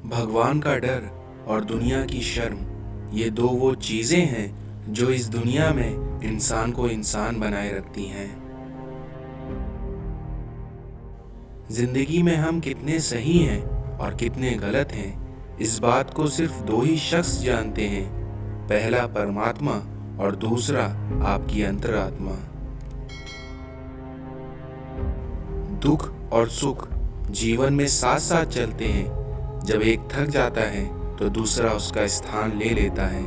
भगवान का डर और दुनिया की शर्म, ये दो वो चीज़ें हैं जो इस दुनिया में इंसान को इंसान बनाए रखती हैं। जिंदगी में हम कितने सही हैं और कितने गलत हैं, इस बात को सिर्फ दो ही शख्स जानते हैं। पहला परमात्मा और दूसरा आपकी अंतरात्मा। दुख और सुख जीवन में साथ साथ चलते हैं। जब एक थक जाता है तो दूसरा उसका स्थान ले लेता है।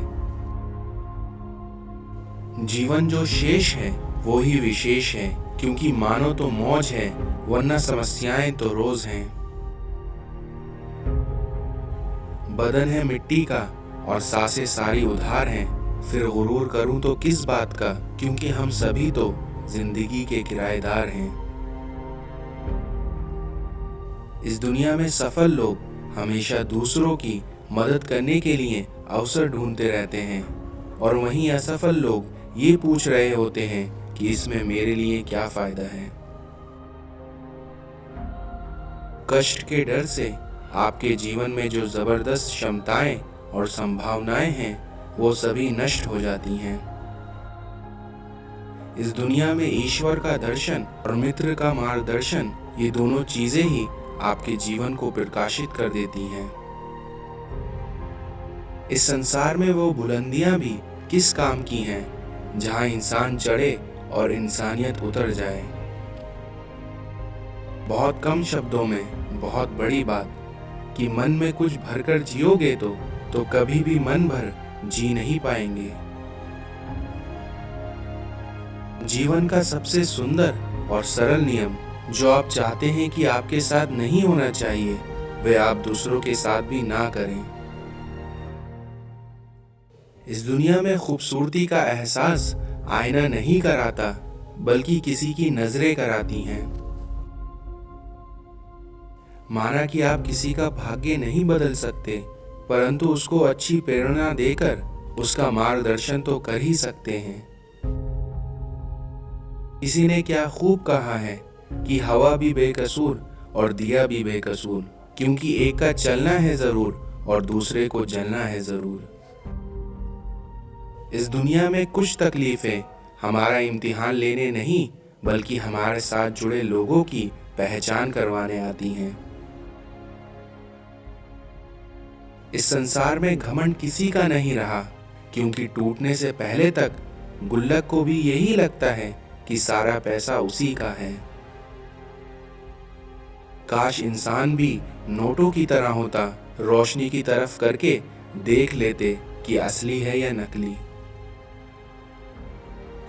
जीवन जो शेष है वो ही विशेष है, क्योंकि मानो तो मौज है वरना समस्याएं तो रोज हैं। बदन है मिट्टी का और सांसें सारी उधार हैं, फिर गुरूर करूं तो किस बात का, क्योंकि हम सभी तो जिंदगी के किराएदार हैं। इस दुनिया में सफल लोग हमेशा दूसरों की मदद करने के लिए अवसर ढूंढते रहते हैं, और वहीं असफल लोग ये पूछ रहे होते हैं कि इसमें मेरे लिए क्या फायदा है। कष्ट के डर से आपके जीवन में जो जबरदस्त क्षमताएं और संभावनाएं हैं वो सभी नष्ट हो जाती हैं। इस दुनिया में ईश्वर का दर्शन और मित्र का मार्गदर्शन, ये दोनों चीजें ही आपके जीवन को प्रकाशित कर देती हैं। इस संसार में वो बुलंदियां भी किस काम की हैं जहां इंसान चढ़े और इंसानियत उतर जाए। बहुत कम शब्दों में बहुत बड़ी बात कि मन में कुछ भरकर जियोगे तो कभी भी मन भर जी नहीं पाएंगे। जीवन का सबसे सुंदर और सरल नियम जो आप चाहते हैं कि आपके साथ नहीं होना चाहिए, वे आप दूसरों के साथ भी ना करें। इस दुनिया में खूबसूरती का एहसास आईना नहीं कराता, बल्कि किसी की नजरें कराती हैं। माना कि आप किसी का भाग्य नहीं बदल सकते, परंतु उसको अच्छी प्रेरणा देकर उसका मार्गदर्शन तो कर ही सकते हैं। किसी ने क्या खूब कहा है कि हवा भी बेकसूर और दिया भी बेकसूर, क्योंकि एक का चलना है जरूर और दूसरे को जलना है जरूर। इस दुनिया में कुछ तकलीफें हमारा इम्तिहान लेने नहीं, बल्कि हमारे साथ जुड़े लोगों की पहचान करवाने आती हैं। इस संसार में घमंड किसी का नहीं रहा, क्योंकि टूटने से पहले तक गुल्लक को भी यही लगता है कि सारा पैसा उसी का है। काश इंसान भी नोटों की तरह होता, रोशनी की तरफ करके देख लेते कि असली है या नकली।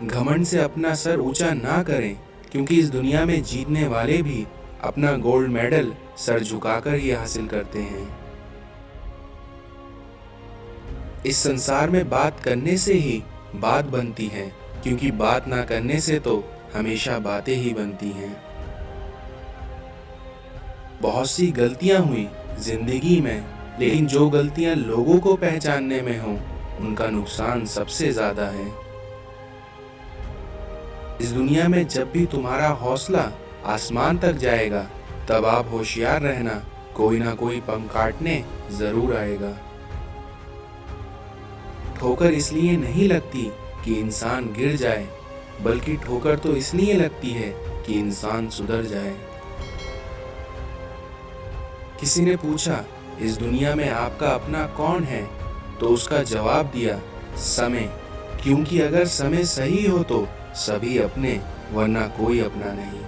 घमंड से अपना सर ऊंचा ना करें, क्योंकि इस दुनिया में जीतने वाले भी अपना गोल्ड मेडल सर झुकाकर ही हासिल करते हैं। इस संसार में बात करने से ही बात बनती है, क्योंकि बात ना करने से तो हमेशा बातें ही बनती हैं। बहुत सी गलतियां हुई जिंदगी में, लेकिन जो गलतियां लोगों को पहचानने में हो, उनका नुकसान सबसे ज्यादा है। इस दुनिया में जब भी तुम्हारा हौसला आसमान तक जाएगा, तब आप होशियार रहना, कोई ना कोई पंख काटने जरूर आएगा। ठोकर इसलिए नहीं लगती कि इंसान गिर जाए, बल्कि ठोकर तो इसलिए लगती है कि इंसान सुधर जाए। किसी ने पूछा, इस दुनिया में आपका अपना कौन है? तो उसका जवाब दिया, समय, क्योंकि अगर समय सही हो तो सभी अपने, वरना कोई अपना नहीं।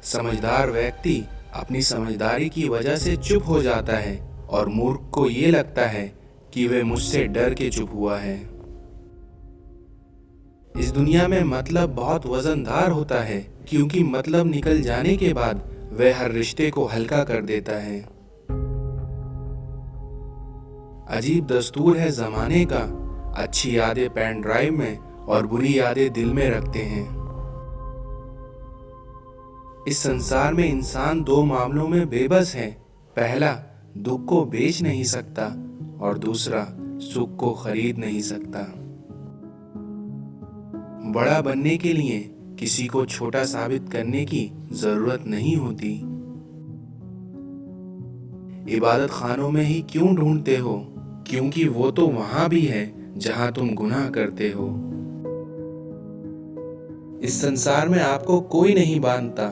समझदार व्यक्ति अपनी समझदारी की वजह से चुप हो जाता है, और मूर्ख को ये लगता है कि वे मुझसे डर के चुप हुआ है। इस दुनिया में मतलब बहुत वजनदार होता है, क्योंकि मतलब निकल जाने के बाद वह हर रिश्ते को हल्का कर देता है। अजीब दस्तूर है जमाने का, अच्छी यादें पेन ड्राइव में और बुरी यादें दिल में रखते हैं। इस संसार में इंसान दो मामलों में बेबस है। पहला, दुख को बेच नहीं सकता, और दूसरा, सुख को खरीद नहीं सकता। बड़ा बनने के लिए किसी को छोटा साबित करने की जरूरत नहीं होती। इबादत खानों में ही क्यों ढूंढते हो? क्योंकि वो तो वहां भी है जहां तुम गुनाह करते हो। इस संसार में आपको कोई नहीं बांधता,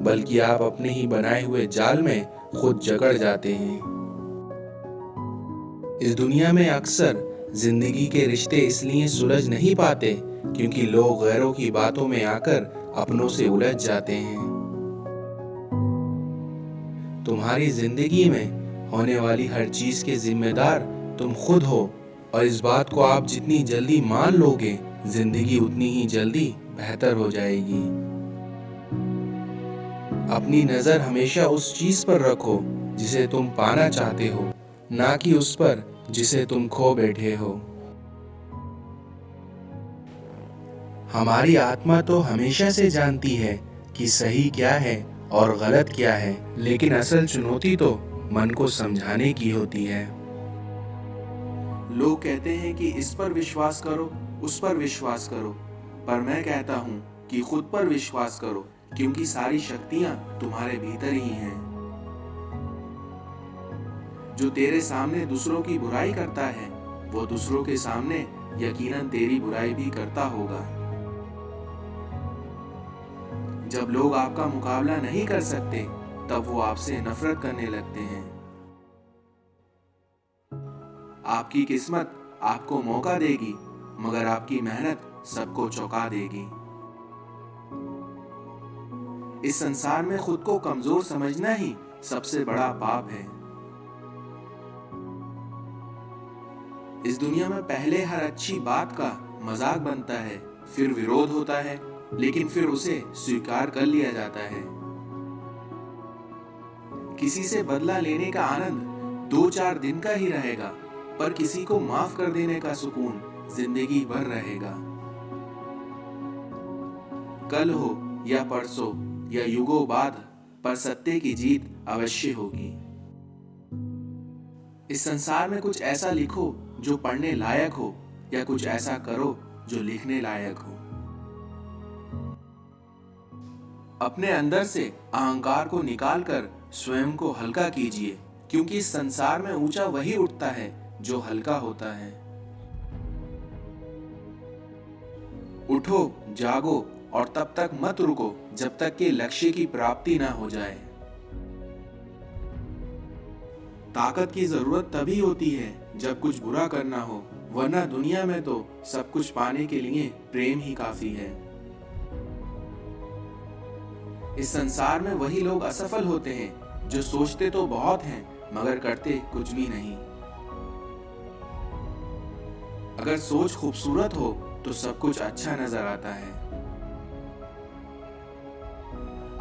बल्कि आप अपने ही बनाए हुए जाल में खुद जकड़ जाते हैं। इस दुनिया में अक्सर जिंदगी के रिश्ते इसलिए सुलझ नहीं पाते क्योंकि लोग गैरों की बातों में आकर अपनों से उलझ जाते हैं। तुम्हारी जिंदगी में होने वाली हर चीज के जिम्मेदार तुम खुद हो, और इस बात को आप जितनी जल्दी मान लोगे, जिंदगी उतनी ही जल्दी बेहतर हो जाएगी। अपनी नजर हमेशा उस चीज पर रखो जिसे तुम पाना चाहते हो, ना कि उस पर जिसे तुम खो बैठे हो। हमारी आत्मा तो हमेशा से जानती है कि सही क्या है और गलत क्या है, लेकिन असल चुनौती तो मन को समझाने की होती है। लोग कहते हैं कि इस पर विश्वास करो, उस पर विश्वास करो, पर मैं कहता हूँ कि खुद पर विश्वास करो, क्योंकि सारी शक्तियाँ तुम्हारे भीतर ही हैं। जो तेरे सामने दूसरों की बुराई करता है, वो दूसरों के सामने यकीनन तेरी बुराई भी करता होगा। जब लोग आपका मुकाबला नहीं कर सकते, तब वो आपसे नफरत करने लगते हैं। आपकी किस्मत आपको मौका देगी, मगर आपकी मेहनत सबको चौंका देगी। इस संसार में खुद को कमजोर समझना ही सबसे बड़ा पाप है। इस दुनिया में पहले हर अच्छी बात का मजाक बनता है, फिर विरोध होता है, लेकिन फिर उसे स्वीकार कर लिया जाता है। किसी से बदला लेने का आनंद 2-4 दिन का ही रहेगा, पर किसी को माफ कर देने का सुकून जिंदगी भर रहेगा। कल हो या परसों या युगों बाद, पर सत्य की जीत अवश्य होगी। इस संसार में कुछ ऐसा लिखो जो पढ़ने लायक हो, या कुछ ऐसा करो जो लिखने लायक हो। अपने अंदर से अहंकार को निकालकर स्वयं को हल्का कीजिए, क्योंकि इस संसार में ऊंचा वही उठता है जो हल्का होता है। उठो, जागो और तब तक मत रुको जब तक कि लक्ष्य की प्राप्ति ना हो जाए। ताकत की जरूरत तभी होती है जब कुछ बुरा करना हो, वरना दुनिया में तो सब कुछ पाने के लिए प्रेम ही काफी है। इस संसार में वही लोग असफल होते हैं जो सोचते तो बहुत हैं मगर करते कुछ भी नहीं। अगर सोच खूबसूरत हो तो सब कुछ अच्छा नजर आता है।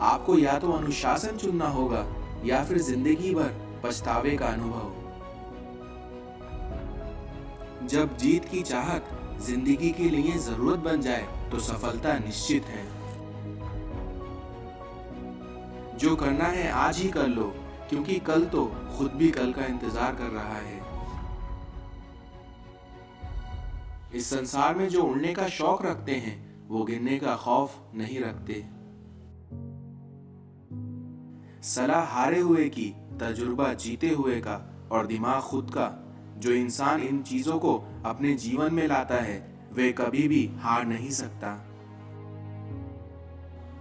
आपको या तो अनुशासन चुनना होगा या फिर जिंदगी भर पछतावे का अनुभव। जब जीत की चाहत जिंदगी के लिए जरूरत बन जाए तो सफलता निश्चित है। जो करना है आज ही कर लो, क्योंकि कल तो खुद भी कल का इंतजार कर रहा है। इस संसार में जो उड़ने का शौक रखते हैं वो गिरने का खौफ नहीं रखते। सलाह हारे हुए की, तजुर्बा जीते हुए का और दिमाग खुद का। जो इंसान इन चीजों को अपने जीवन में लाता है वे कभी भी हार नहीं सकता।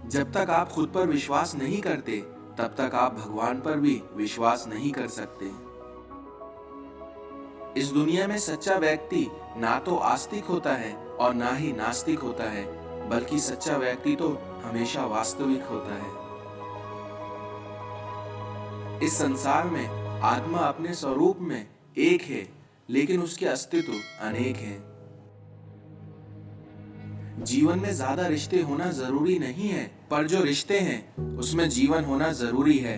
जब तक आप खुद पर विश्वास नहीं करते तब तक आप भगवान पर भी विश्वास नहीं कर सकते। इस दुनिया में सच्चा व्यक्ति ना तो आस्तिक होता है और ना ही नास्तिक होता है, बल्कि सच्चा व्यक्ति तो हमेशा वास्तविक होता है। इस संसार में आत्मा अपने स्वरूप में एक है, लेकिन उसके अस्तित्व अनेक हैं। जीवन में ज्यादा रिश्ते होना जरूरी नहीं है, पर जो रिश्ते हैं उसमें जीवन होना जरूरी है।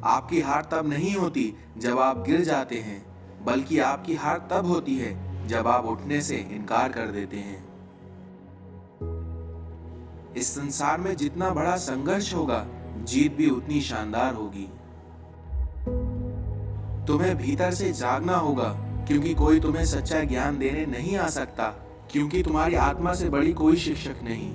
आपकी हार तब नहीं होती जब आप गिर जाते हैं, बल्कि आपकी हार तब होती है जब आप उठने से इनकार कर देते हैं। इस संसार में जितना बड़ा संघर्ष होगा, जीत भी उतनी शानदार होगी। तुम्हें भीतर से जागना होगा, क्योंकि कोई तुम्हें सच्चा ज्ञान देने नहीं आ सकता, क्योंकि तुम्हारी आत्मा से बड़ी कोई शिक्षक नहीं।